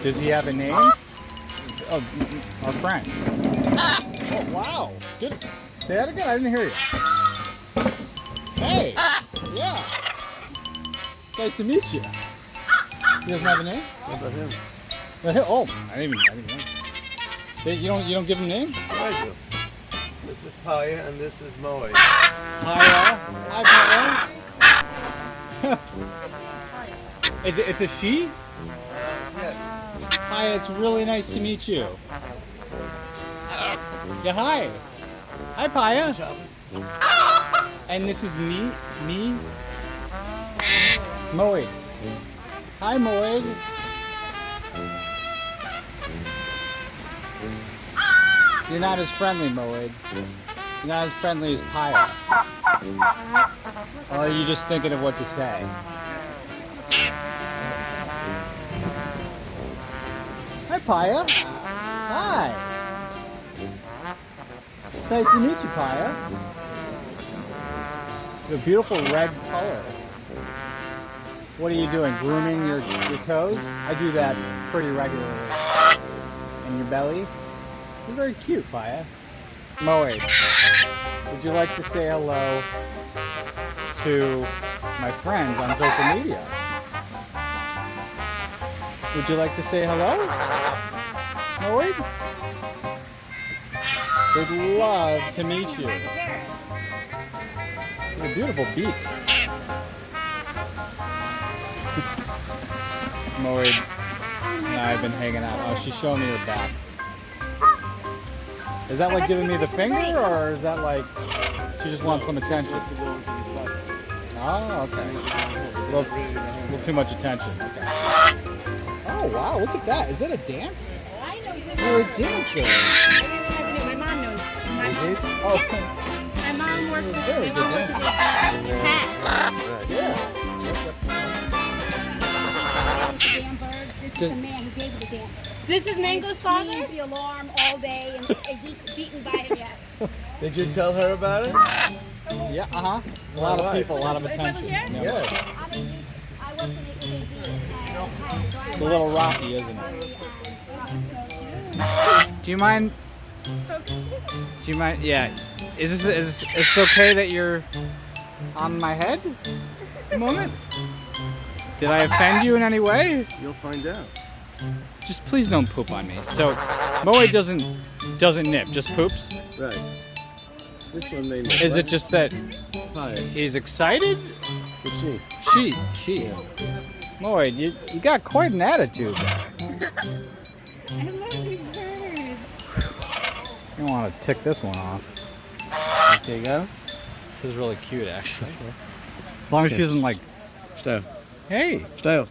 Does he have a name? Oh, our friend. Oh, wow. Good. Say that again. I didn't hear you. Hey. Yeah. Nice to meet you. He doesn't have a name? What about him? Oh, I didn't know. You don't give him a name? I do. This is Paiya and this is Moe. Paiya. Hi, Paiya. It's a she? Yes. Hi, it's really nice to meet you. Yeah, hi. Hi, Paiya. And this is me, Moe. Hi, Moe. You're not as friendly, Moe. You're not as friendly as Paiya. Or are you just thinking of what to say? Hi, Paiya. Hi. Nice to meet you, Paiya. You have a beautiful red color. What are you doing? Grooming your toes? I do that pretty regularly. And your belly? You're very cute, Paiya. Moe, would you like to say hello to my friends on social media? Would you like to say hello? Moe? They'd love to meet you. You have a beautiful beak. Moe and I have been hanging out. Oh, she's showing me her back. Is that like giving me the finger, or is that like she just wants some attention? Oh, okay. A little too much attention. Okay. Oh, wow, look at that. Is that a dance? I know You're a dancer. My mom knows. Oh, My mom works with very good dancer. cat. Yeah. This is the man who gave you the damn bird. This is Mango's father? He screams the alarm all day and gets beaten by him, yes. Did you tell her about it? Yeah, uh-huh. A lot of people, a lot of attention. here? Yeah. Yes. I work in the It's a little rocky, isn't it? Do you mind? Do you mind? Yeah. Is it okay that you're on my head at the moment? Did I offend you in any way? You'll find out. Just please don't poop on me. So, Moe doesn't nip, just poops. Right. This one made me. Is it just that Paiya? he's excited? It's she. She. Moe, you got quite an attitude. I love these birds. You want to tick this one off. There you go. This is really cute, actually. As long as she doesn't like. Stay. Hey. Stay.